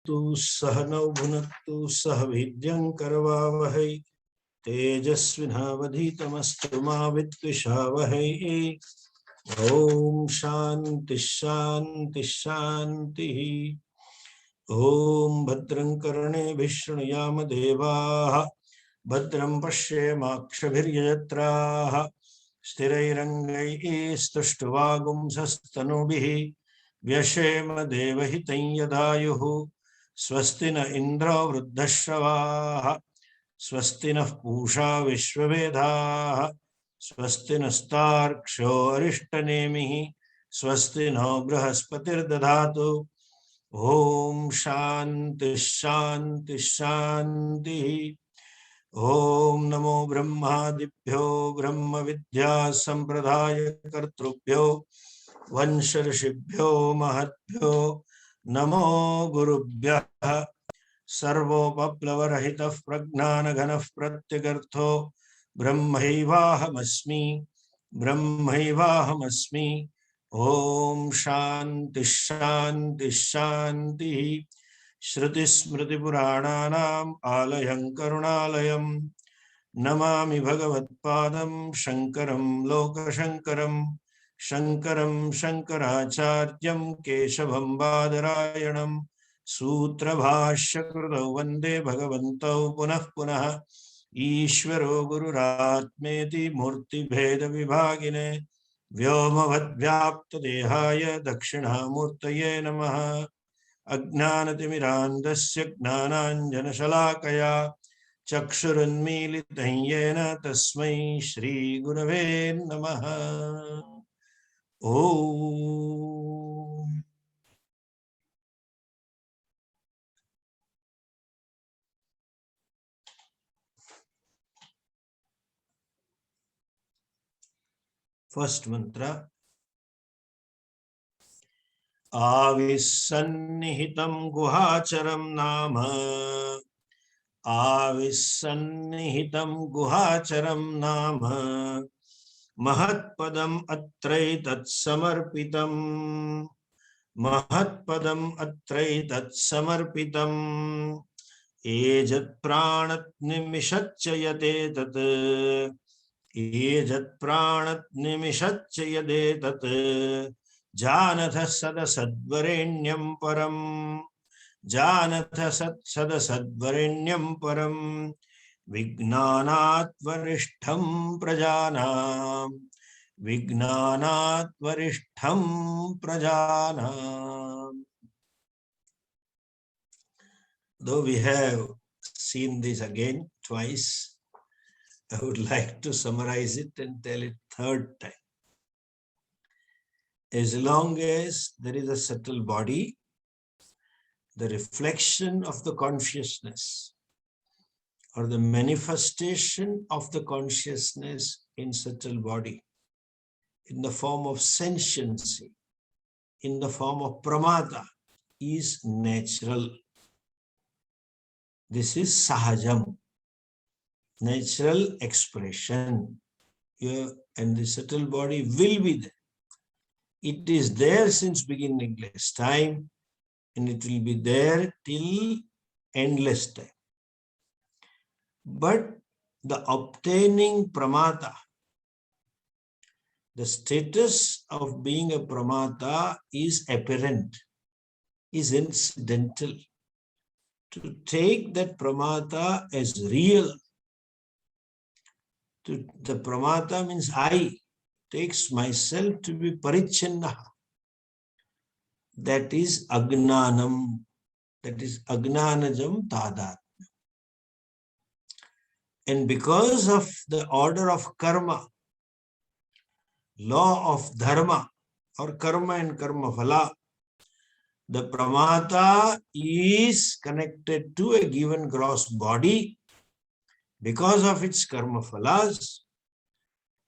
सह नौ भुनक्तु सह वीर्यं करवावहै तेजस्विनावधीतमस्तु मा विद्विषावहै। ओम शांति शांति शांति। ओम भद्रं कर्णेभिः शृणुयाम देवाः भद्रं पश्येमाक्षभिर्यजत्राः स्थिरैरङ्गैः स्तुष्टुवागुंसस्तनूभिः व्यशेम देवहितं यदायुः। स्वस्ति न इन्द्रो वृद्धश्रवाः स्वस्ति नः पूषा विश्ववेदाः स्वस्ति नस्तार्क्ष्यो अरिष्टनेमिः स्वस्ति नो बृहस्पतिर्दधातु। ओम शांति शांति शांति। ओम नमो ब्रह्मादिभ्यो ब्रह्म विद्या संप्रदाय कर्तृभ्यो वंश ऋषिभ्यो महद्भ्यो नमो गुरुभ्यः। सर्वोपप्लवरहितः प्रज्ञानघनः प्रत्यगर्थो ब्रह्मैवाहमस्मि ब्रह्मैवाहमस्मि। ओम शांति शांति शांति। श्रुतिस्मृतिपुराणानाम् आलयं करुणालयं नमामि भगवत्पादं शङ्करं लोकशङ्करं शङ्करं शङ्कराचार्यं केशवं बादरायणं सूत्रभाष्यकृतौ वन्दे भगवन्तौ पुनः पुनः। ईश्वरो गुरुरात्मेति मूर्तिभेदविभागिने व्योमवद्व्याप्तदेहाय दक्षिणामूर्तये नमः। अज्ञानतिमिरान्धस्य ज्ञानाञ्जनशलाकया चक्षुरुन्मीलितं येन तस्मै श्रीगुरवे नमः। ओम फर्स्ट मंत्र। आविसन्निहितं गुहाचरं नाम आविसन्निहितं गुहाचरं नाम महत्पदम् अत्रैतत्समर्पितम् महत्पदम् अत्रैतत्समर्पितम् एजत्प्राणनिमिषच्च यदेतत् एजत्प्राणनिमिषच्च यदेतत् जानथ सदसद्वरेण्यं परम् जानथ सदसद्वरेण्यं परम् विज्ञानात् वरिष्ठं प्रजानां विज्ञानात् वरिष्ठं प्रजानां। Though we have seen this again twice, I would like to summarize it and tell it third time. As long as there is a subtle body, the reflection of the consciousness or the manifestation of the consciousness in subtle body in the form of sentiency, in the form of pramata, is natural. This is sahajam, natural expression. And the subtle body will be there. It is there since beginningless time, and it will be there till endless time. But the obtaining pramata, the status of being a pramata is apparent, is incidental. To take that pramata as real, the pramata means I, takes myself to be parichinna. That is agnanam, that is agnanajam tadat. And because of the order of karma, law of dharma, or karma and karma phala, the pramata is connected to a given gross body because of its karma phalas,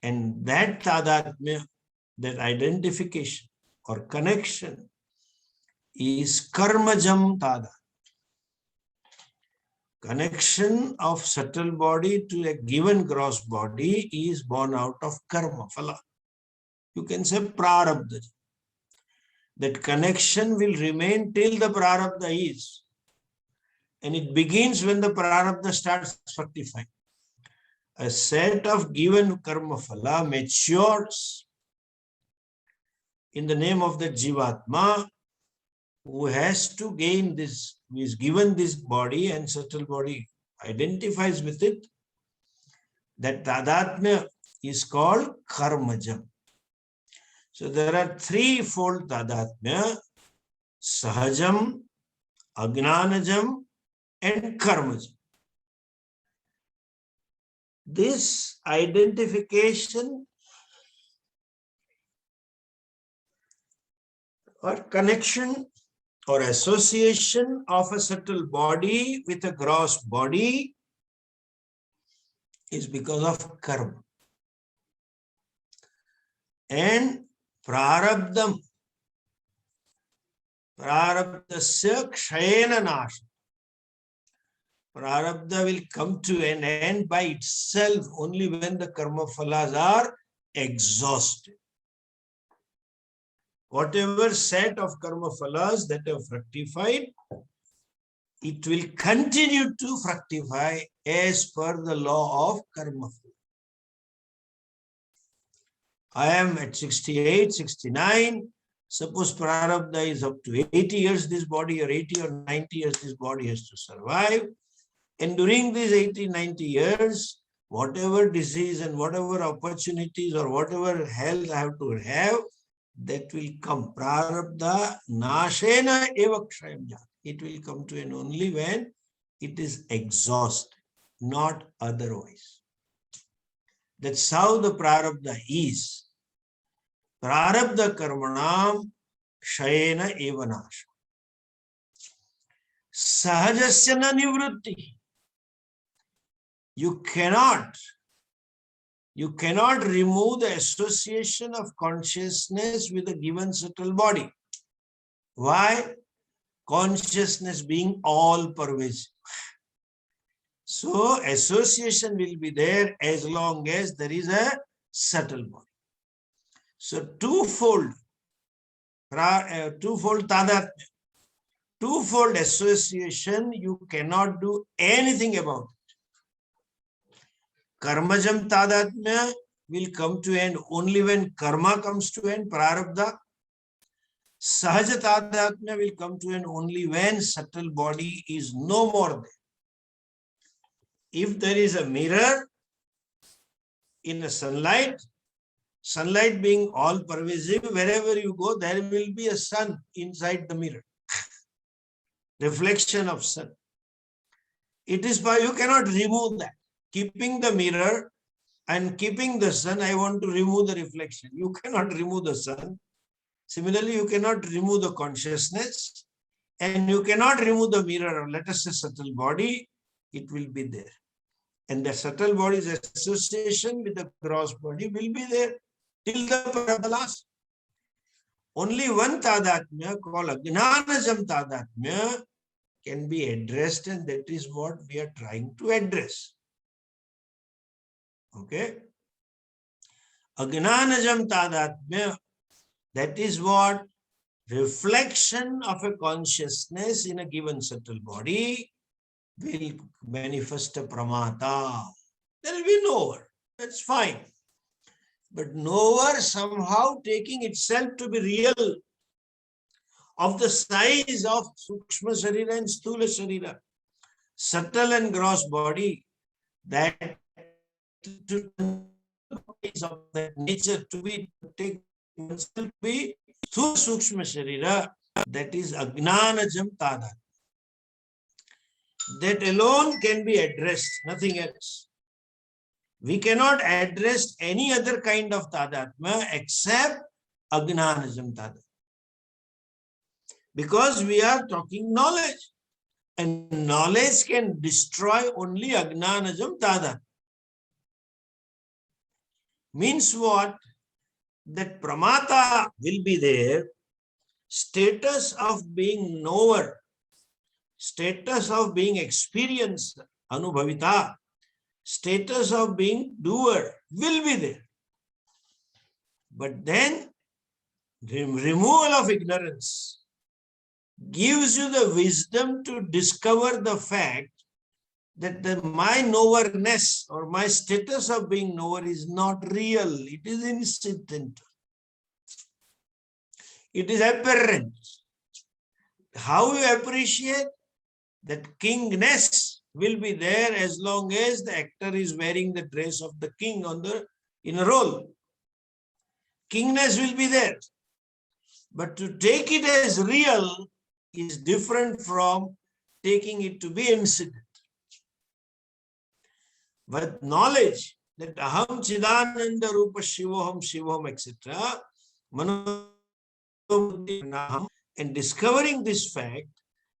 and that tadatmya, that identification or connection, is karmajam tadat. Connection of subtle body to a given gross body is born out of karma phala. You can say prarabdha. That connection will remain till the prarabdha is. And it begins when the prarabdha starts fructifying. A set of given karma phala matures in the name of the Jivatma, who has to gain this, who is given this body and subtle body identifies with it. That tadatmya is called karmajam. So there are threefold tadatmya: sahajam, agnanajam, and karmajam. This identification or connection or association of a subtle body with a gross body is because of karma. And prarabdam, prarabdasya kshayena nasha. Prarabdha will come to an end by itself only when the karma phalas are exhausted. Whatever set of karma phalas that have fructified, it will continue to fructify as per the law of karma. I am at 68, 69. Suppose prarabdha is up to 80 years this body, or 80 or 90 years this body has to survive. And during these 80, 90 years, whatever disease and whatever opportunities or whatever health I have to have, that will come. Prarabdha nashena eva kshayam jat. It will come to an only when it is exhausted, not otherwise. That's how the prarabdha is. Prarabdha karmanam shayena eva nasha. Sahajasya na nivrutti. You cannot remove the association of consciousness with a given subtle body. Why? Consciousness being all pervasive. So association will be there as long as there is a subtle body. So twofold tadatmya, twofold association, you cannot do anything about it. Karmajam tadatmya will come to end only when karma comes to end, prarabdha. Sahaja tadatmya will come to end only when subtle body is no more there. If there is a mirror in a sunlight being all pervasive, wherever you go, there will be a sun inside the mirror. Reflection of sun. It is why you cannot remove that. Keeping the mirror and keeping the sun, I want to remove the reflection. You cannot remove the sun. Similarly, you cannot remove the consciousness, and you cannot remove the mirror, or let us say subtle body. It will be there. And the subtle body's association with the gross body will be there till the parabalas. Only one tadatmya called agnanajam tadatmya can be addressed, and that is what we are trying to address. Okay? Agnanajam tadatmya, that is what reflection of a consciousness in a given subtle body will manifest a pramata. There will be knower. That's fine. But knower somehow taking itself to be real, of the size of Sukshma Sharira and Sthula Sharira, subtle and gross body, that is of that nature to be take oneself to be through Sukshma Sharira, that is Agnanajam Tada. That alone can be addressed, nothing else. We cannot address any other kind of tadatma except Agnanajam Tada. Because we are talking knowledge, and knowledge can destroy only Agnanajam Tada. Means what? That pramata will be there, status of being knower, status of being experienced, anubhavita, status of being doer will be there. But then removal of ignorance, gives you the wisdom to discover the fact that my knowerness or my status of being knower is not real. It is incidental. It is apparent. How you appreciate that kingness will be there as long as the actor is wearing the dress of the king in a role. Kingness will be there. But to take it as real is different from taking it to be incident. But knowledge that aham chidananda rupa shivoham, etc., and discovering this fact,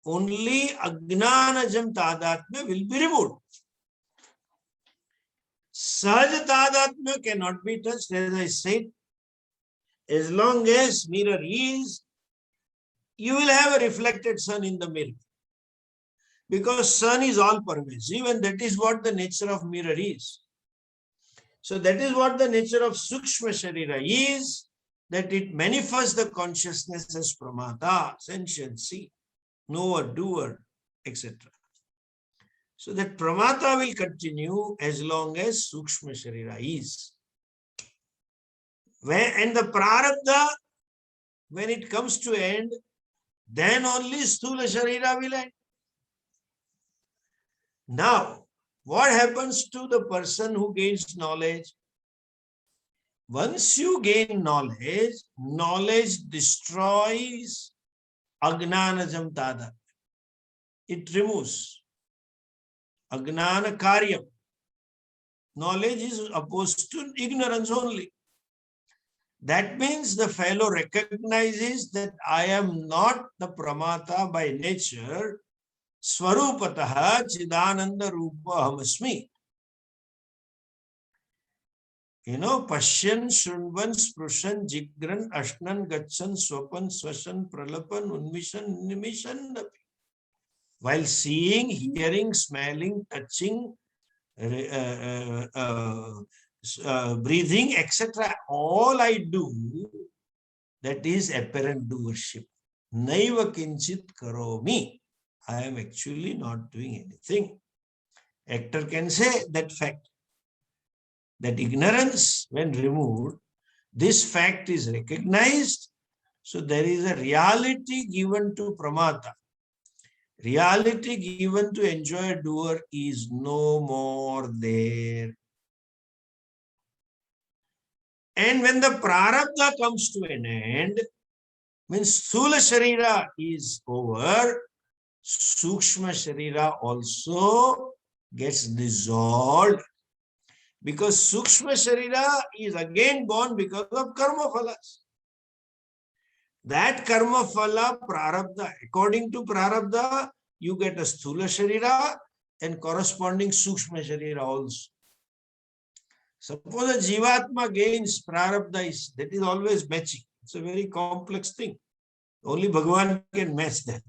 only ajnanajam tadatmya will be removed. Sahaja tadatmya cannot be touched, as I said. As long as mirror is, you will have a reflected sun in the mirror. Because sun is all pervasive, and that is what the nature of mirror is. So that is what the nature of Sukshma Sharira is, that it manifests the consciousness as pramata, sentiency, knower, doer, etc. So that pramata will continue as long as Sukshma Sharira is. And the prarabdha, when it comes to end, then only Sthula Sharira will end. Now, what happens to the person who gains knowledge? Once you gain knowledge, knowledge destroys agnanajam tada. It removes agnana karyam. Knowledge is opposed to ignorance only. That means the fellow recognizes that I am not the pramata by nature, swarupataha chidananda rupa ahamasmi. Pashyan, Shunvan, Sprushan, Jigran, Ashnan, Gatsan, Swapan, Swashan, Pralapan, Unmishan, Nimishan. While seeing, hearing, smelling, touching, breathing, etc., all I do, that is apparent doership. Naiva kinchit karomi. I am actually not doing anything. Actor can say that fact. That ignorance, when removed, this fact is recognized. So there is a reality given to pramata. Reality given to enjoy a doer is no more there. And when the prarabdha comes to an end, means Sthula Sharira is over, Sukshma Sharira also gets dissolved. Because Sukshma Sharira is again born because of karma phalas. That karma phala prarabdha, according to prarabdha, you get a Sthula Sharira and corresponding Sukshma Sharira also. Suppose a Jivatma gains prarabdha, that is always matching. It's a very complex thing. Only Bhagavan can match that.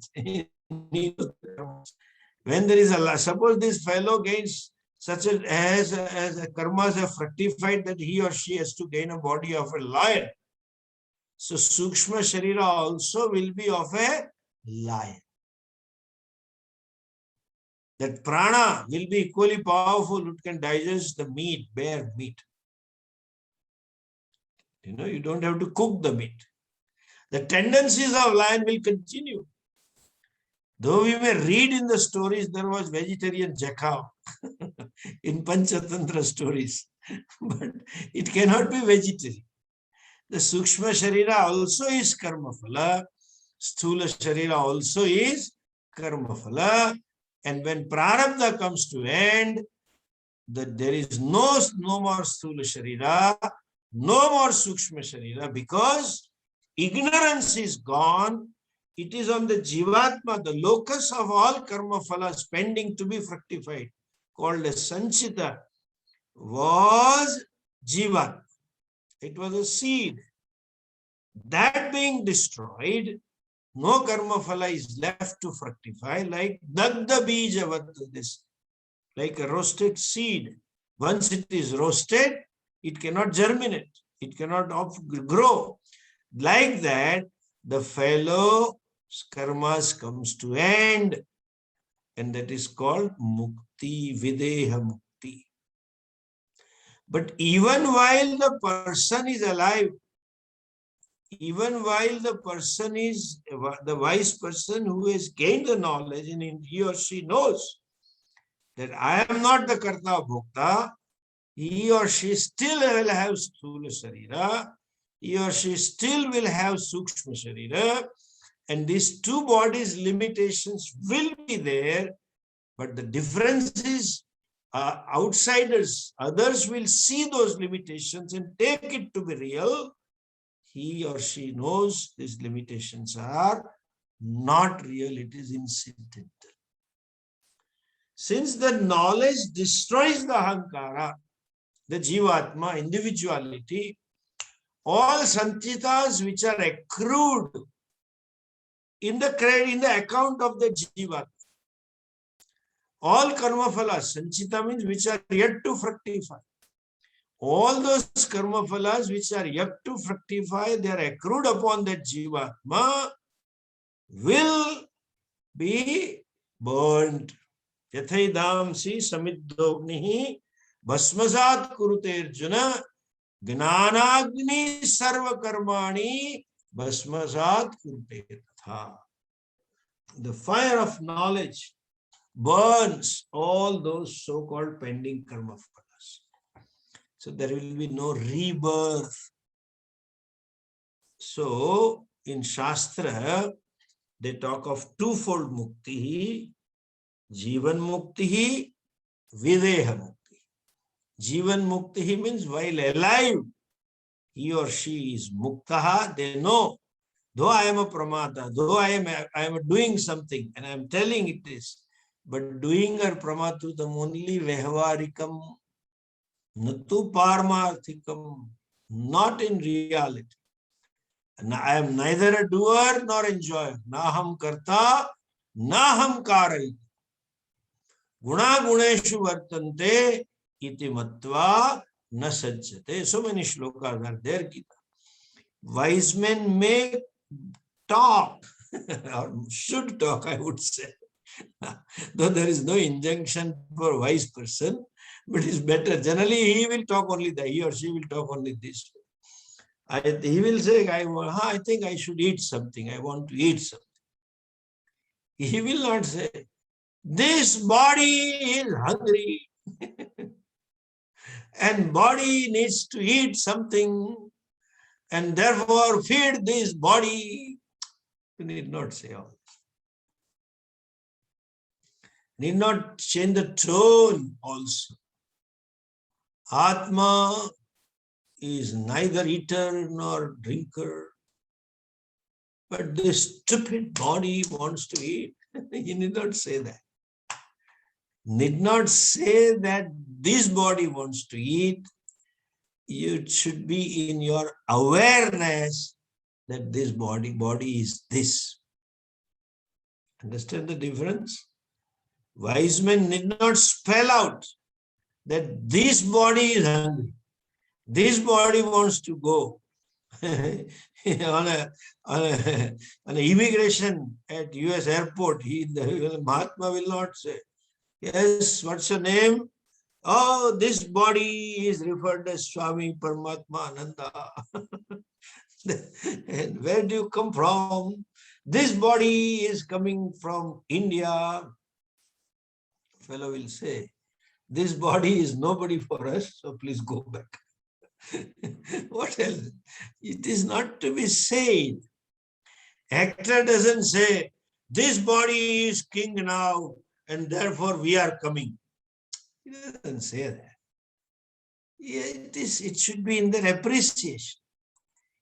When there is a, suppose this fellow gains such as karmas have fructified that he or she has to gain a body of a lion. So Sukshma Sharira also will be of a lion. That prana will be equally powerful. It can digest the meat, bare meat. You don't have to cook the meat. The tendencies of lion will continue. Though we may read in the stories, there was vegetarian jackal in Panchatantra stories, but it cannot be vegetarian. The Sukshma Sharira also is karma phala. Sthula Sharira also is karma phala. And when prarabdha comes to end, there is no more Sthula Sharira, no more Sukshma Sharira, because ignorance is gone. It is on the Jivatma, the locus of all karma phalas pending to be fructified, called as Sanchita, was Jivatma. It was a seed. That being destroyed, no karma phala is left to fructify, like Dagda Bijavat, this, like a roasted seed. Once it is roasted, it cannot germinate, it cannot grow. Like that, the fellow karmas comes to end, and that is called mukti, videha mukti. But even while the person is alive, even while the person is the wise person who has gained the knowledge, and he or she knows that I am not the karta bhokta, he or she still will have sthula sharira, he or she still will have sukshma sharira, and these two bodies limitations will be there, but the difference is outsiders, others will see those limitations and take it to be real. He or she knows these limitations are not real, it is incidental. Since the knowledge destroys the ahankara, the jivatma, individuality, all sanchitas which are accrued in the account of the jivatma, all karma phalas, sanchita means which are yet to fructify. All those karma phalas which are yet to fructify, they are accrued upon that jivatma, will be burnt. Yathaidamsi samiddognihi bhasmasat kurute arjuna gnanagni sarva karmani bhasmasat kurute tatha. The fire of knowledge burns all those so-called pending karma phalas. So there will be no rebirth. So in Shastra, they talk of twofold mukti, Jivan mukti, videha mukti. Jivan mukti means while alive, he or she is muktaha, they know, though I am a pramata, though I am doing something and I am telling it is, but doing or pramatutam only vehvarikam, natu paramarthikam, not in reality. I am neither a doer nor enjoyer. Naham karta, naham karai. Guna guneshu vartante iti matva na sajjate. So many shlokas are there, Gita. Wise men may talk, or should talk, I would say. Though there is no injunction for a wise person, but it's better. Generally, he will talk only that, he or she will talk only this. He will say, I think I should eat something. I want to eat something. He will not say, this body is hungry and body needs to eat something and therefore feed this body. You need not say all this. Need not change the tone also. Atma is neither eater nor drinker, but this stupid body wants to eat. You need not say that. Need not say that this body wants to eat. You should be in your awareness that this body is this. Understand the difference? Wise men need not spell out that this body is hungry. This body wants to go. on an immigration at US airport, the Mahatma will not say, yes, what's your name? Oh, this body is referred as Swami Paramatmananda. And where do you come from? This body is coming from India. Fellow will say, this body is nobody for us, so please go back. What else? It is not to be said. Actor doesn't say, this body is king now, and therefore we are coming. He doesn't say that. It should be in their appreciation,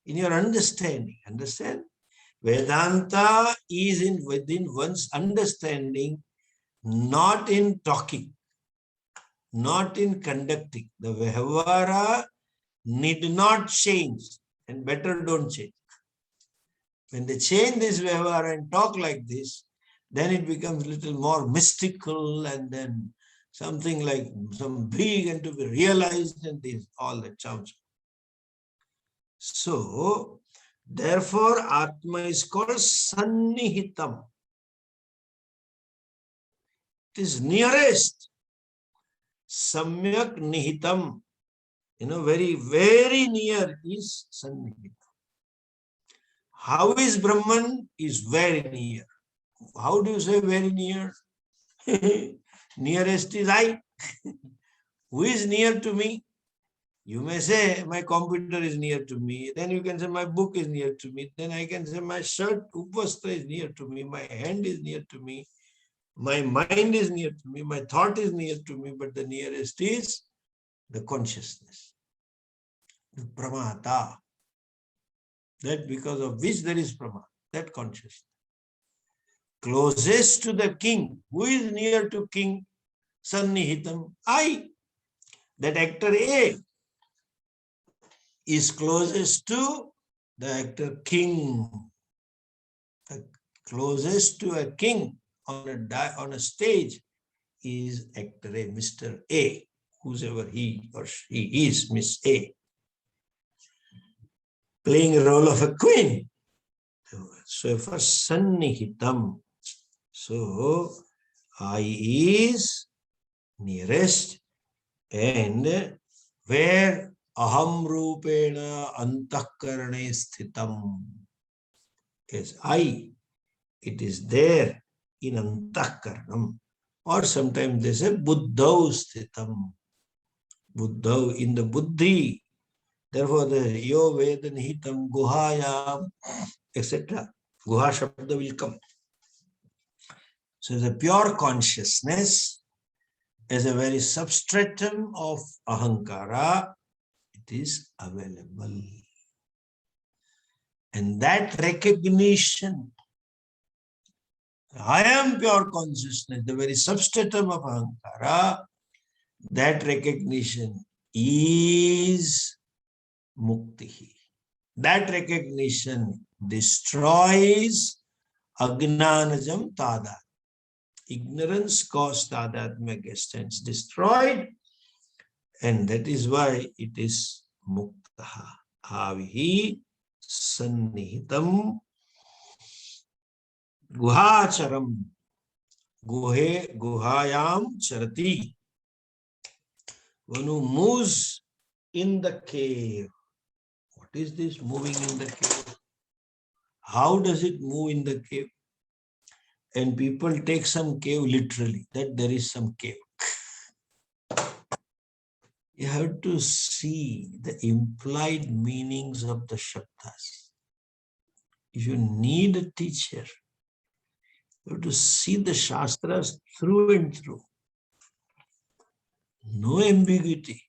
in your understanding. Understand? Vedanta is within one's understanding, not in talking, not in conducting. The Vyavahara need not change, and better don't change. When they change this Vyavahara and talk like this, then it becomes a little more mystical and then something like some big and to be realized and this, all that sounds. So, Therefore, Atma is called Sannihitam. It is nearest. Samyak Nihitam. Very, very near is Sannihitam. How is Brahman? Is very near. How do you say very near? Nearest is I. Who is near to me? You may say my computer is near to me. Then you can say my book is near to me. Then I can say my shirt, upastra is near to me. My hand is near to me. My mind is near to me. My thought is near to me. But the nearest is the consciousness, the pramata. That because of which there is pramata, that consciousness. Closest to the king. Who is near to king? Sannihitam. I. That actor A is closest to the actor king. The closest to a king on a stage is actor A, Mr. A, whosoever he or she is, Miss A, playing a role of a queen. So for Sannihitam, so I is nearest, and where aham rupena antahkarane sthitam is I, it is there in antahkaranam, or sometimes they say buddhau sthitam, buddhau, in the buddhi. Therefore the yo vedanihitam guhayam, etc. Guha shabda will come. So the pure consciousness as a very substratum of ahankara, it is available. And that recognition, I am pure consciousness, the very substratum of ahankara, that recognition is mukti. That recognition destroys agnanajam tadat. Ignorance caused tadatmya stands destroyed, and that is why it is muktaha. Avihi sannihitam guhacharam guhayam charati. One who moves in the cave. What is this moving in the cave? How does it move in the cave? And people take some cave literally, that there is some cave. You have to see the implied meanings of the shabdas. If you need a teacher, you have to see the shastras through and through. No ambiguity,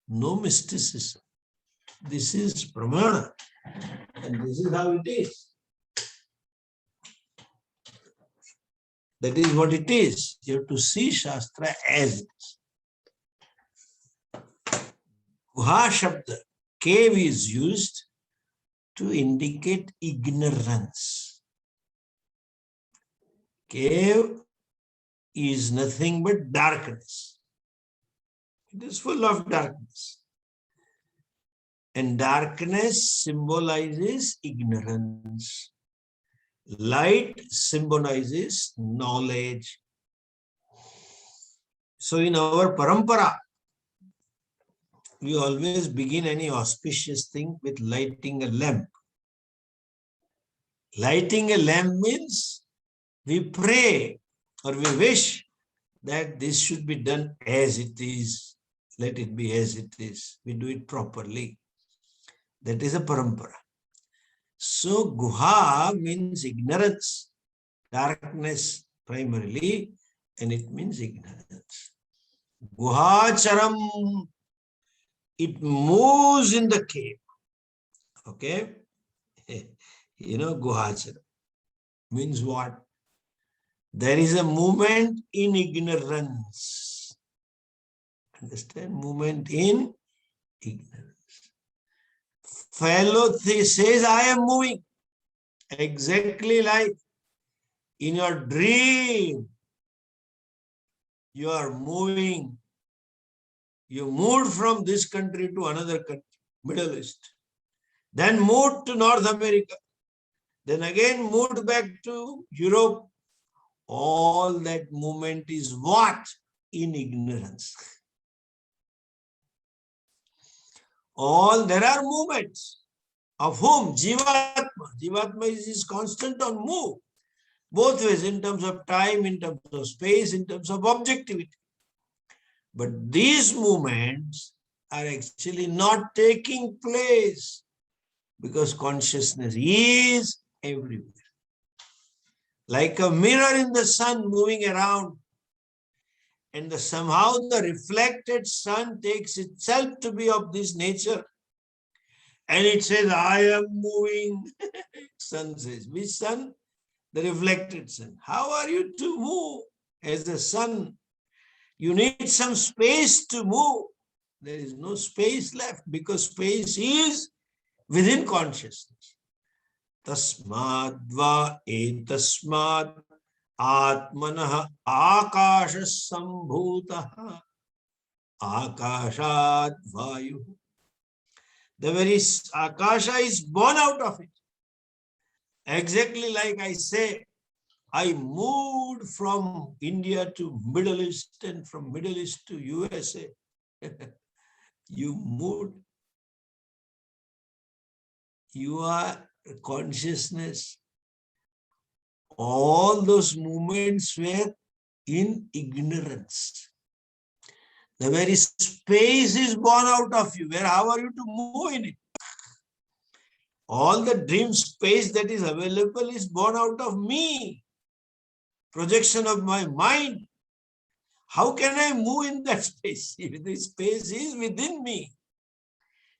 no mysticism. This is pramana, and this is how it is. That is what it is. You have to see shastra as it is. Guha shabda, cave, is used to indicate ignorance. Cave is nothing but darkness. It is full of darkness. And darkness symbolizes ignorance. Light symbolizes knowledge. So in our parampara, we always begin any auspicious thing with lighting a lamp. Lighting a lamp means we pray or we wish that this should be done as it is. Let it be as it is. We do it properly. That is a parampara. So guha means ignorance, darkness primarily, and it means ignorance. Guhacharam, it moves in the cave. Okay? Guhacharam means what? There is a movement in ignorance. Understand? Movement in ignorance. Fellow says, I am moving. Exactly like in your dream, you are moving. You moved from this country to another country, Middle East. then moved to North America, then again moved back to Europe. All that movement is what? In ignorance. There are movements. Of whom? Jivatma. Jivatma is constant on move. Both ways, in terms of time, in terms of space, in terms of objectivity. But these movements are actually not taking place because consciousness is everywhere. Like a mirror in the sun moving around, and somehow the reflected sun takes itself to be of this nature, and it says, I am moving. Sun says, which sun? The reflected sun. How are you to move as the sun? You need some space to move. There is no space left because space is within consciousness. Tasmad va etasmad atmanah akasha sambhutah akashad vayu. The very akasha is born out of it. Exactly like I say, I moved from India to Middle East and from Middle East to USA. You moved. You are consciousness. All those movements were in ignorance. The very space is born out of you. How are you to move in it? All the dream space that is available is born out of me. Projection of my mind. How can I move in that space? If the space is within me.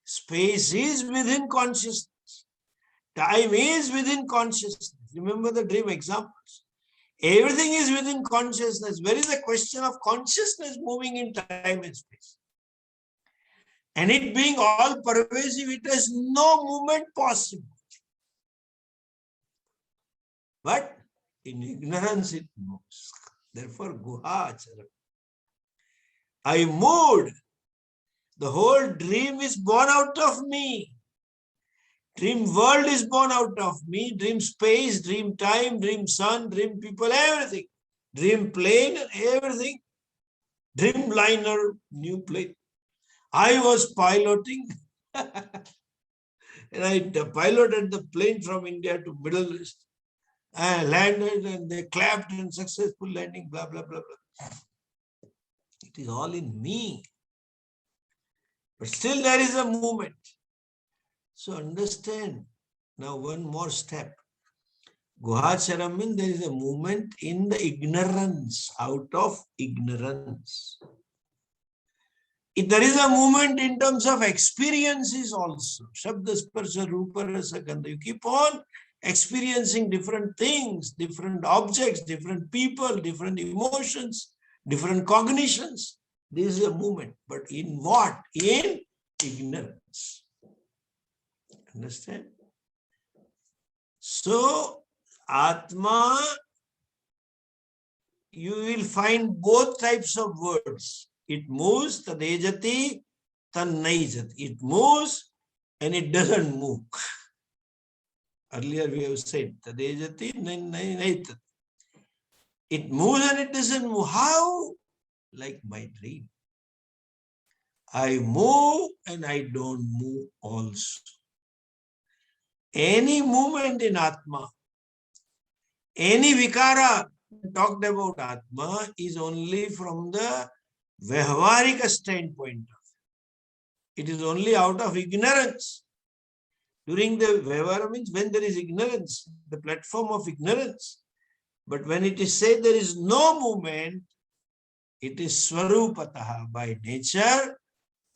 Space is within consciousness. Time is within consciousness. Remember the dream examples. Everything is within consciousness. Where is the question of consciousness moving in time and space? And it being all pervasive, it has no movement possible. But in ignorance it moves. Therefore, Guha Acharam. I moved. The whole dream is born out of me. Dream world is born out of me. Dream space, dream time, dream sun, dream people, everything. Dream plane, everything. Dream liner, new plane. I was piloting and I piloted the plane from India to Middle East. I landed and they clapped and successful landing, blah, blah, blah, blah. It is all in me. But still there is a movement. So understand. Now one more step. Guhacharam means there is a movement in the ignorance, out of ignorance. If there is a movement in terms of experiences also. Shabda, Sparsha, Rupa, Rasa, Gandha. You keep on experiencing different things, different objects, different people, different emotions, different cognitions. This is a movement. But in what? In ignorance. Understand? So, Atma, you will find both types of words. It moves, tadejati, tannaijati. It moves and it doesn't move. Earlier we have said, tadejati, naijati. It moves and it doesn't move. How? Like my dream. I move and I don't move also. Any movement in Atma, any vikara talked about Atma is only from the Vyavaharika standpoint. It is only out of ignorance. During the Vyavahara means when there is ignorance, the platform of ignorance. But when it is said there is no movement, it is Swarupataha. By nature,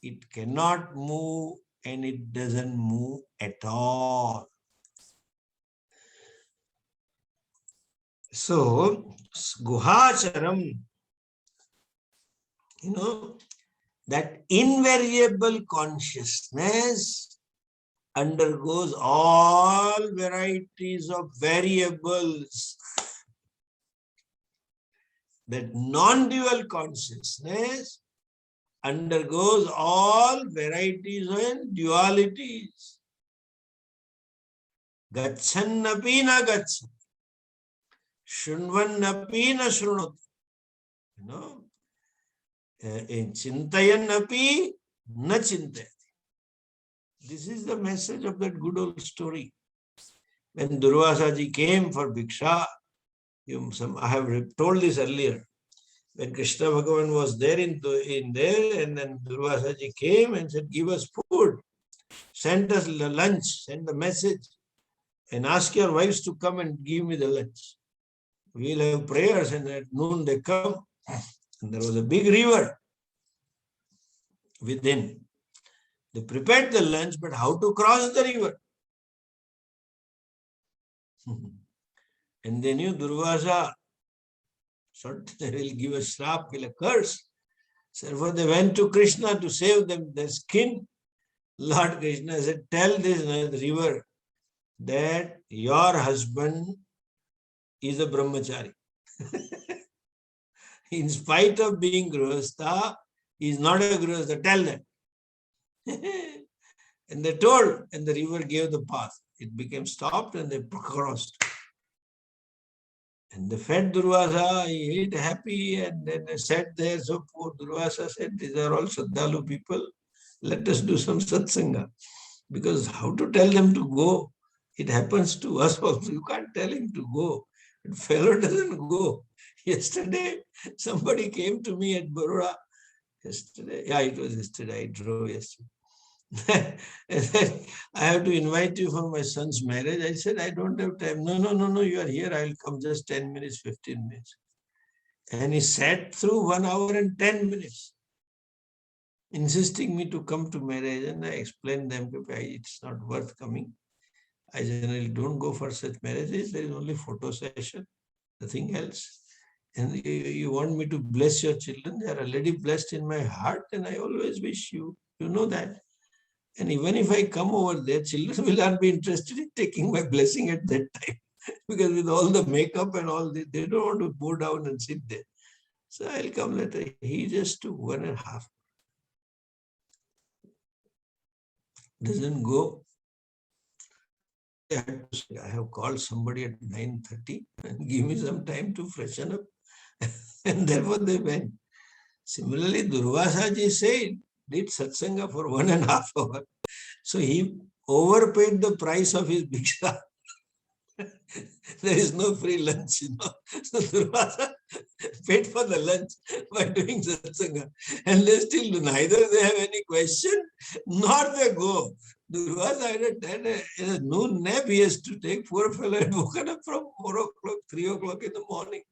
it cannot move and it doesn't move at all. So, Guhacharam, that invariable consciousness undergoes all varieties of variables. That non-dual consciousness undergoes all varieties and dualities. Gachannapi na gachan. Shunvannapi na shrunut. You know, in Chintayanapi na chintayati. This is the message of that good old story. When Durvasaji came for Bhiksha, I have told this earlier. When Krishna Bhagavan was there in there, and then Durvasaji came and said, give us food, send us lunch, send the message, and ask your wives to come and give me the lunch. We'll have prayers, and at noon they come. And there was a big river within. They prepared the lunch, but how to cross the river? And they knew Durvasa, they will give a slap, will a curse. Therefore, they went to Krishna to save them their skin. Lord Krishna said, tell this river that your husband is a brahmachari. In spite of being grihastha, he is not a grihastha. Tell them. And they told, and the river gave the path. It became stopped and they crossed. And they fed Durvasa, he ate happy, and then they sat there. So poor Durvasa said, these are all Shraddhalu people. Let us do some satsanga. Because how to tell them to go? It happens to us also. You can't tell him to go. But fellow doesn't go. Yesterday, somebody came to me at Baroda. Yesterday, yeah, it was yesterday. I drove yesterday. And said, I have to invite you for my son's marriage. I said, I don't have time. No, you are here. I will come just 10 minutes, 15 minutes. And he sat through 1 hour and 10 minutes, insisting me to come to marriage. And I explained them, it's not worth coming. I generally don't go for such marriages. There is only photo session, nothing else. And you want me to bless your children. They are already blessed in my heart, and I always wish you know that. And even if I come over there, children will not be interested in taking my blessing at that time. Because with all the makeup and all this, they don't want to go down and sit there. So I'll come later. He just took 1.5. Doesn't go. I have called somebody at 9:30 and give me some time to freshen up. And therefore they went. Similarly, Durvasaji said, did satsanga for 1.5 hours. So he overpaid the price of his bhiksha. There is no free lunch, So Durvasa paid for the lunch by doing satsanga. And they still, neither they have any question, nor they go. Durvasa had a noon nap he has to take. Poor fellow had woken up from 4 o'clock, 3 o'clock in the morning.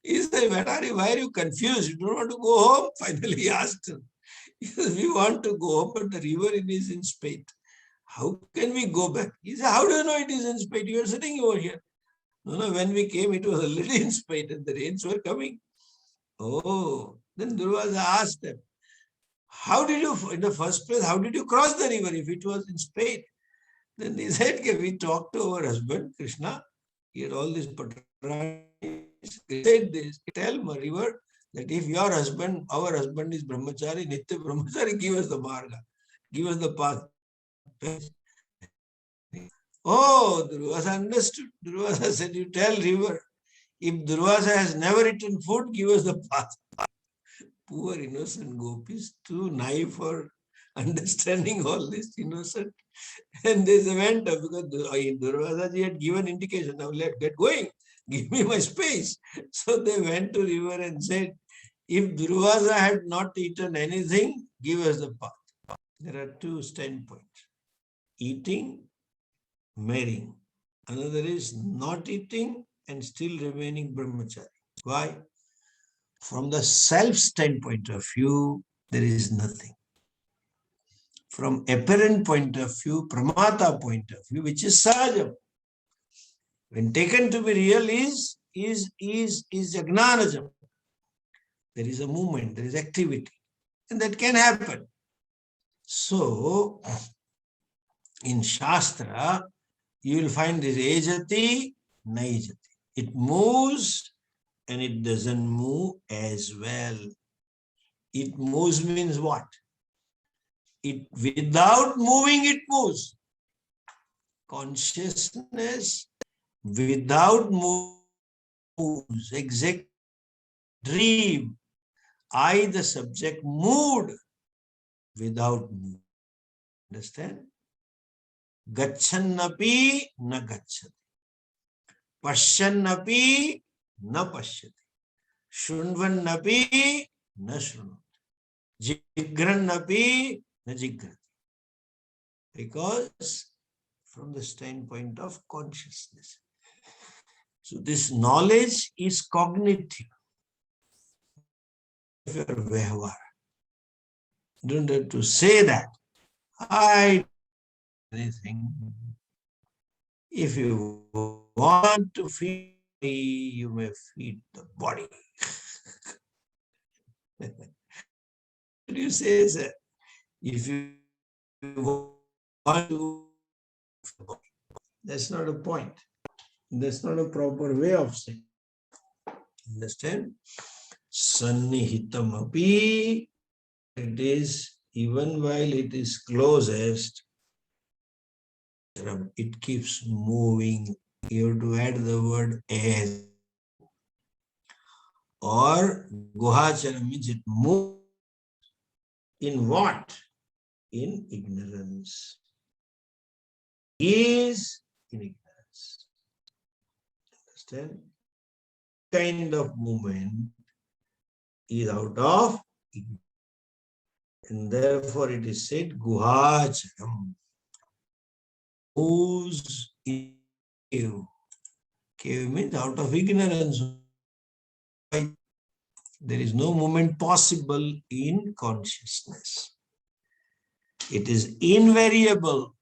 He said, why are you confused? You don't want to go home? Finally, he asked him. He says, we want to go home, but the river is in spate. How can we go back? He said, how do you know it is in spate? You are sitting over here. No, when we came, it was a little in spate and the rains were coming. Oh, then Durvasa asked them, how did you, in the first place, how did you cross the river if it was in spate? Then they said, we talked to our husband, Krishna. He had all these patranis. He said this, tell my river that if your husband, our husband is brahmachari, nitya brahmachari, give us the marga, give us the path. Oh, Durvasa understood. Durvasa said, you tell river, if Durvasa has never eaten food, give us the path. Poor innocent gopis, too naive for understanding all this, innocent. And they went up because Durvasaji had given indication, now let's get going, give me my space. So they went to river and said, if Durvasa had not eaten anything, give us the path. There are 2 standpoints, eating, marrying. Another is not eating and still remaining brahmachari. Why? From the self standpoint of view, there is nothing. From apparent point of view, pramata point of view, which is sahajam, when taken to be real, is agnanajam. There is a movement, there is activity, and that can happen. So, in Shastra, you will find this ejati, naijati. It moves and it doesn't move as well. It moves means what? It without moving, it moves. Consciousness without moves, exact dream. I, the subject, mood without mood. Understand? Gachannapi na gacchati. Pashyannapi na pashyati. Shunvannapi na shrunati. Jigrannapi na jigrati. Because from the standpoint of consciousness. So this knowledge is cognitive. Your vyavhara. You don't have to say that. I do anything. If you want to feed me, you may feed the body. What do you say, sir? If you want to, that's not a point. That's not a proper way of saying. Understand? Sannihitam api. It is, even while it is closest, it keeps moving. You have to add the word as. Or guhacharam means it moves. In what? In ignorance. Is in ignorance. Understand? Kind of movement is out of ignorance. And therefore it is said guhacharam. Moves in cave. Cave means out of ignorance. There is no movement possible in consciousness. It is invariable.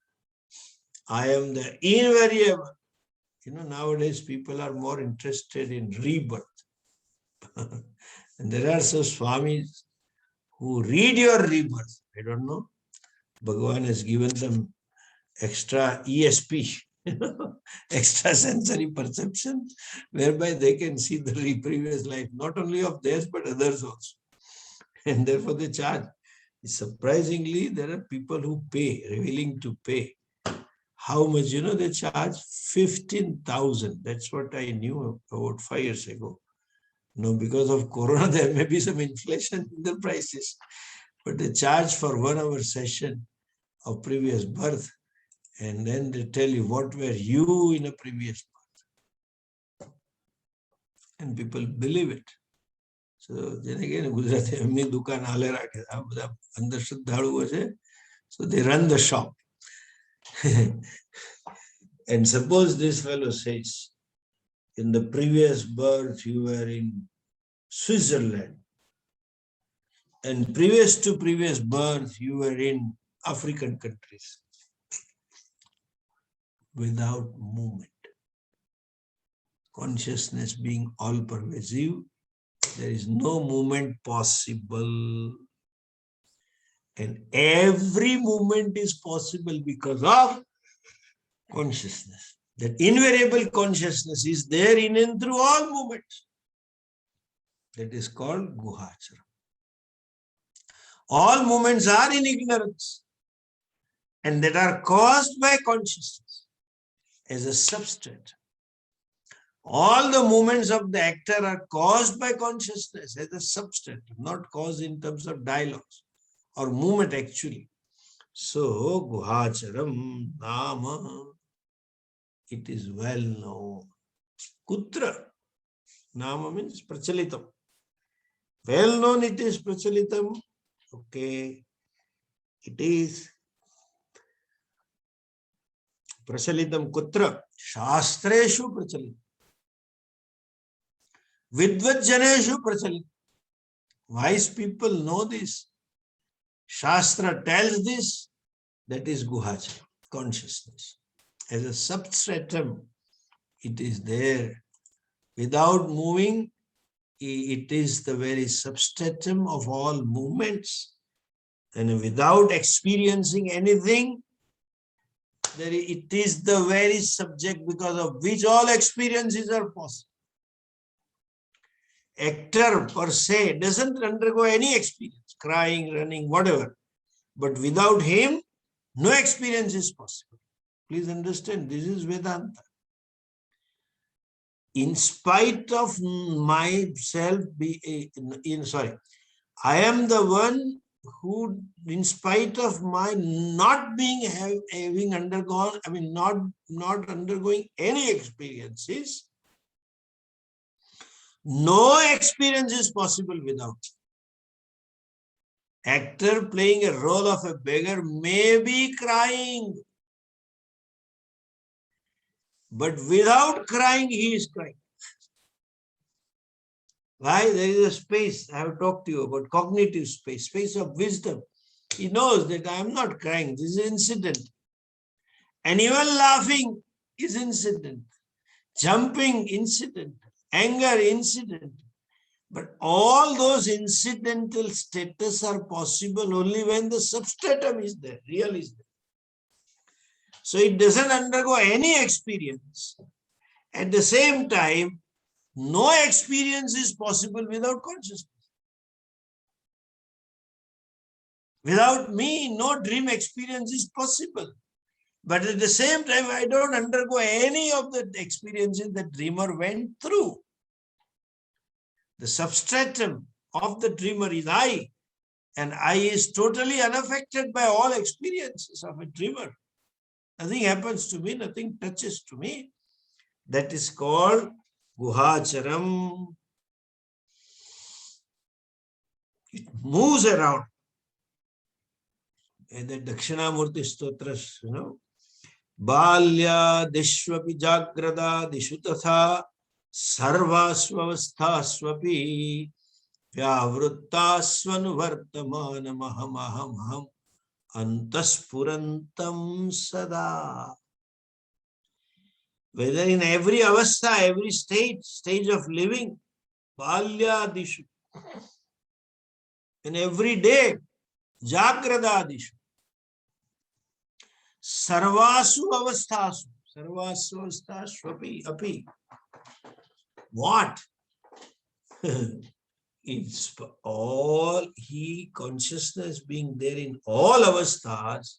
I am the invariable. You know, nowadays people are more interested in rebirth. And there are some Swamis who read your rebirth. I don't know. Bhagavan has given them extra ESP, extra sensory perception, whereby they can see the previous life, not only of theirs, but others also. And therefore they charge. Surprisingly, there are people who pay, willing to pay. How much? You know, they charge 15,000. That's what I knew about 5 years ago. No, because of Corona, there may be some inflation in the prices. But they charge for 1 hour session of previous birth. And then they tell you, what were you in a previous birth? And people believe it. So then again, Gujarati emni dukan hale rakhe. આ બધા અંધશ્રદ્ધાળુઓ છે. So they run the shop. And suppose this fellow says, in the previous birth you were in Switzerland, and previous to previous birth you were in African countries, without movement. Consciousness being all pervasive, there is no movement possible. And every movement is possible because of consciousness. That invariable consciousness is there in and through all movements. That is called guhachara. All movements are in ignorance, and that are caused by consciousness as a substrate. All the movements of the actor are caused by consciousness as a substrate, not caused in terms of dialogues or movement actually. So, guhacharam nama, it is well known. Kutra, nama means prachalitam. Well known it is prachalitam. Okay, it is prachalitam kutra, shastreshu prachalitam. Vidvajjaneshu prachalitam. Wise people know this. Shastra tells this. That is guhachara, consciousness. As a substratum, it is there. Without moving, it is the very substratum of all movements. And without experiencing anything, it is the very subject because of which all experiences are possible. Actor per se doesn't undergo any experience, crying, running, whatever. But without him, no experience is possible. Please understand, this is Vedanta. In spite of myself, I am the one who, in spite of my not being having undergone, not undergoing any experiences, no experience is possible without. Actor playing a role of a beggar may be crying, but without crying, he is crying. Why? There is a space. I have talked to you about cognitive space, space of wisdom. He knows that I am not crying. This is incident. And even laughing is incident. Jumping, incident. Anger, incident. But all those incidental status are possible only when the substratum is there, real is there. So it doesn't undergo any experience. At the same time, no experience is possible without consciousness. Without me, no dream experience is possible. But at the same time, I don't undergo any of the experiences the dreamer went through. The substratum of the dreamer is I, and I is totally unaffected by all experiences of a dreamer. Nothing happens to me, nothing touches to me. That is called Guhacharam. It moves around. And the Dakshinamurti Stotras, Balya Dishwapi Jagrada Dishutatha Sarva Swavastha Swapi Vyavrutta Svanuvartamana Maham Antaspurantam Sada. Whether in every avastha, every stage of living, Balya Dishu, in every day, Jagrada Dishu, Sarvasu avasthasu, Sarvasu avasthasvapi, api. What? It's all consciousness being there in all avasthas.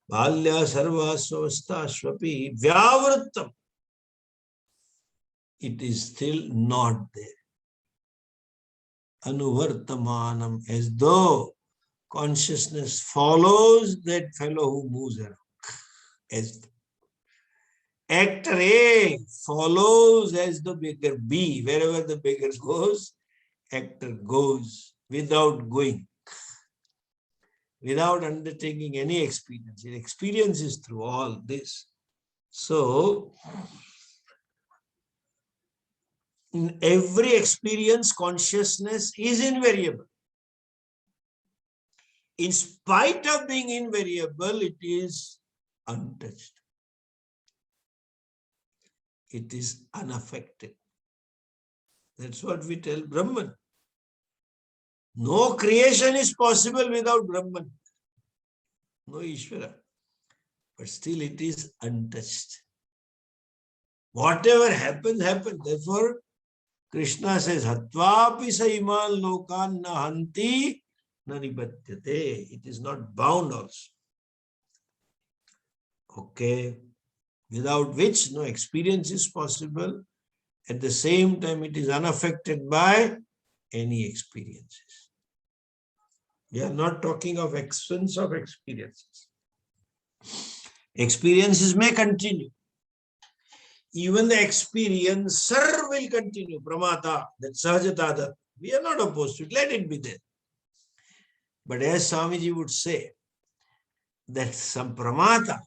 Balya sarvasu avasthasvapi vyavrittam. It is still not there. Anuvartamanam, as though consciousness follows that fellow who moves around. As actor A follows as the beggar B. Wherever the beggar goes, actor goes without going, without undertaking any experience. It experiences through all this. So, in every experience, consciousness is invariable. In spite of being invariable, it is untouched. It is unaffected. That's what we tell Brahman. No creation is possible without Brahman. No Ishvara. But still it is untouched. Whatever happens, happens. Therefore, Krishna says, Hatvapi saiman lokan nahanti nanipatyate. It is not bound also. Okay. Without which no experience is possible. At the same time, it is unaffected by any experiences. We are not talking of absence of experiences. Experiences may continue. Even the experiencer will continue. Pramata, that Sahajatada. We are not opposed to it. Let it be there. But as Swamiji would say, that some Pramata,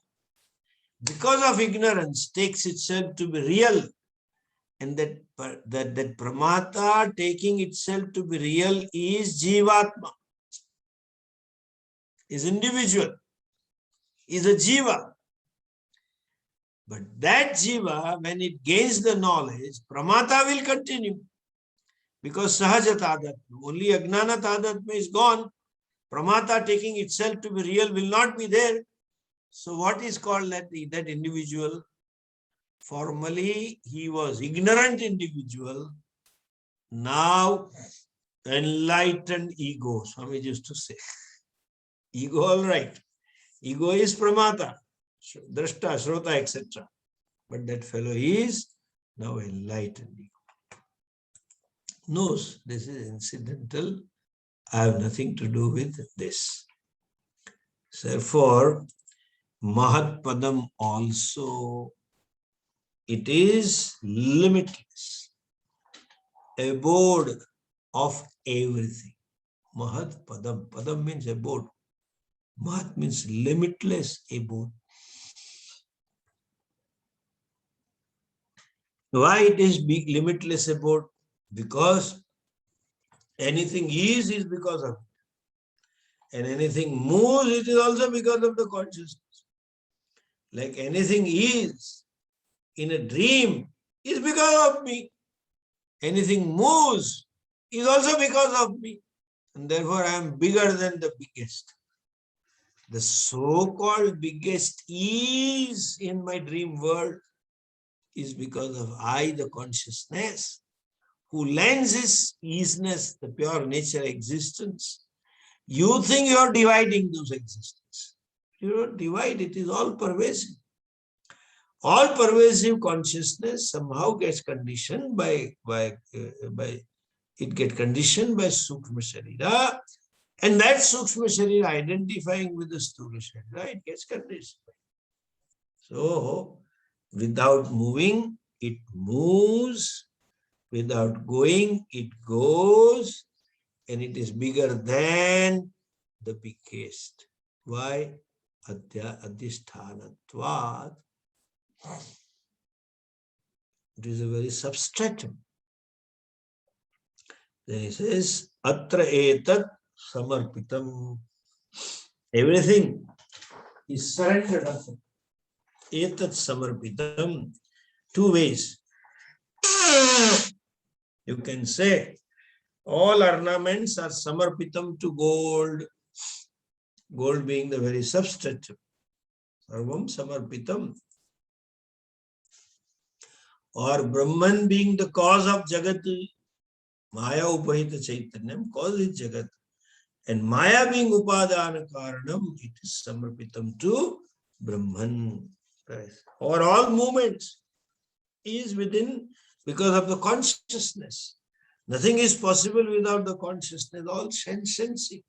because of ignorance, takes itself to be real. And that Pramata taking itself to be real is Jivatma, is individual, is a Jiva. But that Jiva, when it gains the knowledge, Pramata will continue. Because Sahaja Tadatma, only Agnana Tadatma is gone. Pramata taking itself to be real will not be there. So what is called that individual? Formerly, he was ignorant individual. Now, enlightened ego. Swami used to say. Ego, all right. Ego is Pramata. drashta, shrota, etc. But that fellow is now enlightened. Knows this is incidental. I have nothing to do with this. Therefore, Mahat Padam also, it is limitless, abode of everything. Mahat Padam. Padam means abode. Mahat means limitless abode. Why it is big, limitless abode? Because anything is because of it. And anything moves, it is also because of the consciousness. Like anything is in a dream is because of me. Anything moves is also because of me. And therefore I am bigger than the biggest. The so-called biggest is in my dream world is because of I, the consciousness, who lends his easiness, the pure nature existence. You think you are dividing those existence. You don't divide, it is all pervasive. All pervasive consciousness somehow gets conditioned by it get conditioned by Sukshma Sharira, and that Sukshma Sharira identifying with the Sthula Sharira, it gets conditioned. So, without moving, it moves. Without going, it goes. And it is bigger than the biggest. Why? Adhisthanattvat. It is a very substratum. Then he says, Atra etat samarpitam. Everything is surrendered. Etat samarpitam. Two ways. You can say all ornaments are samarpitam to gold. Gold being the very substratum. Sarvam samarpitam. Or Brahman being the cause of Jagat. Maya upahita chaitanyam, cause is Jagat. And Maya being upadana karanam, it is samarpitam to Brahman. Or all movements is within because of the consciousness. Nothing is possible without the consciousness, all sensing.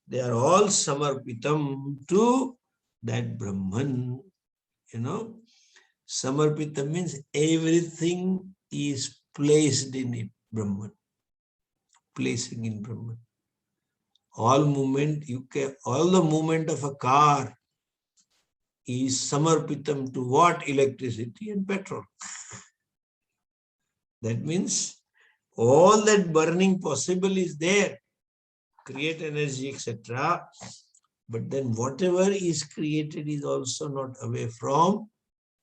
They are all samarpitam to that Brahman. Samarpitam means everything is placed in it, Brahman. Placing in Brahman. All the movement of a car is samarpitam to what? Electricity and petrol. That means all that burning possible is there, create energy, etc. But then whatever is created is also not away from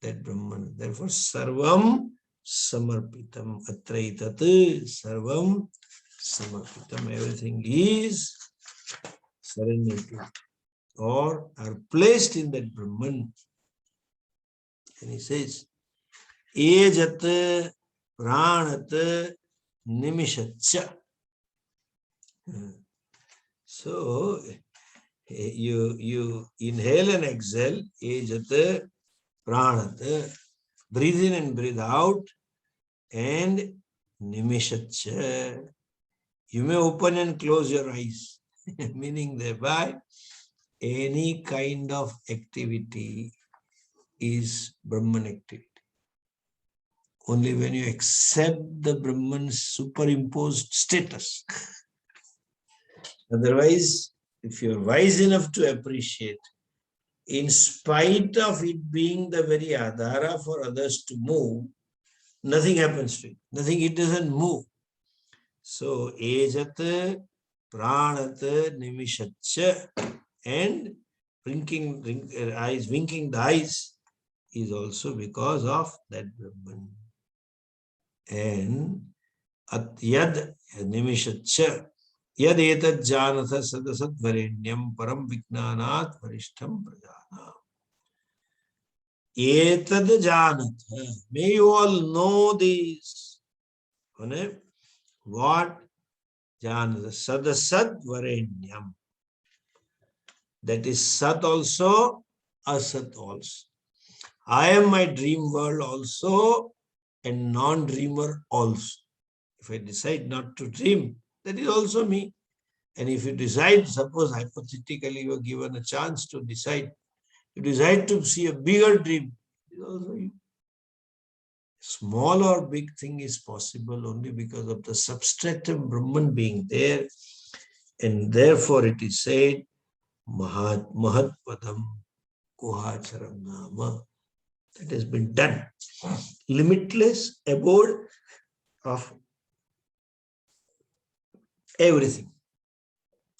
that Brahman. Therefore, sarvam samarpitam. Atraitat sarvam samarpitam. Everything is surrendered or are placed in that Brahman. And he says, ejat pranat nimishatcha. So you inhale and exhale, ejat pranat, breathe in and breathe out, and nimishatcha. You may open and close your eyes, meaning thereby any kind of activity is Brahman activity. Only when you accept the Brahman's superimposed status. Otherwise, if you're wise enough to appreciate, in spite of it being the very adhara for others to move, nothing happens to it. Nothing, it doesn't move. So, ejat, pranat, nimishatcha, and winking the eyes is also because of that Brahman. And yad nimishatcha, yad etat janatha sadasat varenyam param vijnanat varishtham prajana. Etad janatha. May you all know this. What? Janatha sadasat varenyam. That is sat also asat also. I am my dream world also and non-dreamer also. If I decide not to dream, that is also me. And if you decide, suppose hypothetically you are given a chance to decide, you decide to see a bigger dream, it is also you. Small or big thing is possible only because of the substratum Brahman being there. And therefore it is said, Mahat Padam Kuhacharam Nama. That has been done. Limitless abode of everything.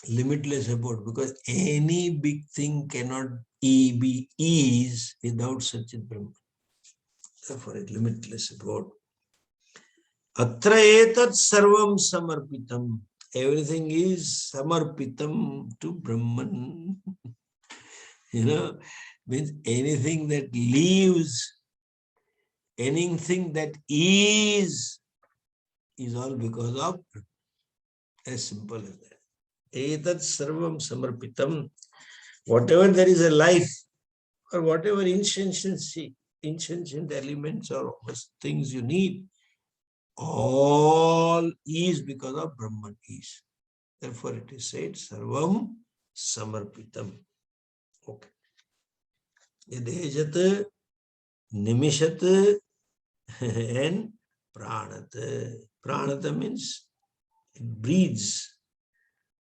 Limitless abode, because any big thing cannot be is without Satchit Brahman. Therefore, a limitless abode. Atra etat sarvam samarpitam. Everything is samarpitam to Brahman. Means anything that lives, anything that is all because of Brahman. As simple as that. Etat sarvam samarpitam. Whatever there is a life, or whatever insentient elements or things you need, all is because of Brahman is. Therefore it is said, Sarvam Samarpitam. Okay. Yadejat, Nimishat, and Pranat. Pranata means it breathes.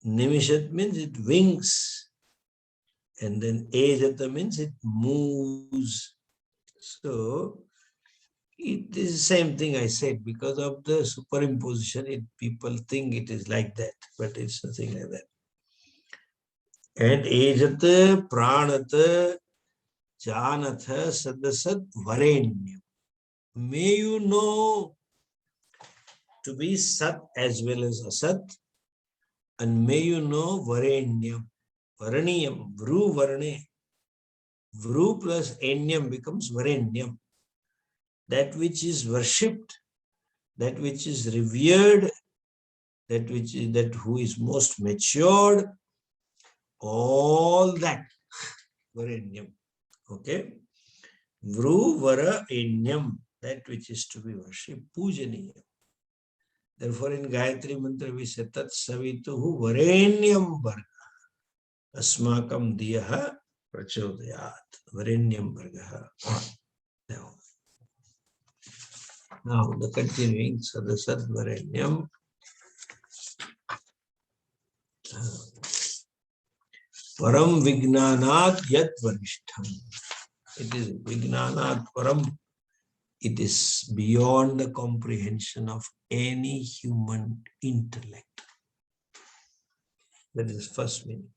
Nimishat means it winks. And then Ejata means it moves. So it is the same thing I said. Because of the superimposition, people think it is like that, but it's nothing like that. And Ejat, Pranat, Janatha, Sadasat, Varenyam. May you know to be Sat as well as Asat, and may you know Varenyam. Varaniyam, Vru Varane. Vru plus Enyam becomes Varenyam. That which is worshipped, that which is revered, that who is most matured, all that Varenyam. Okay? Vru Vara Enyam, that which is to be worshipped, Pujaniyam. Therefore, in Gayatri Mantra, we say Tat Savituhu Varenyam Varga. Asmakam Diyaha Prachodayat. Varenyam Varga. Now, the continuing Sadasad Varenyam. Param Vignanat Yat Varishtham. It is Vignanat Param. It is beyond the comprehension of any human intellect. That is first meaning.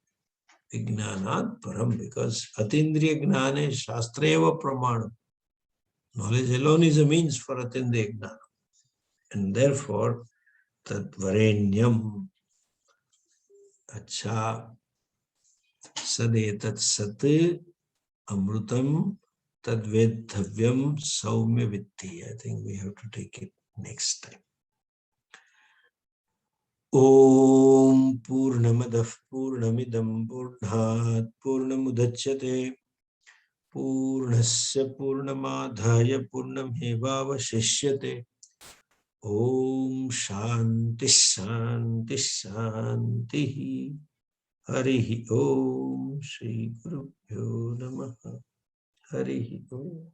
Vignanat Param, because Atindriya Gnane Shastreva Pramanam. Knowledge alone is a means for Atindriya Gnana. And therefore, Tat Varenyam. Acha Sadetat Sat Amrutam Tadvedhavyam Saumya Vitti. I think we have to take it next time. Om Purnamadah Purnamidam Purnat Purnamudachyate Purnasya Purnamadhaya Purnamevavashishyate. Om Shanti Shanti Shanti. Harihi Om Shri Gurubhyo Namaha. Harihi Om.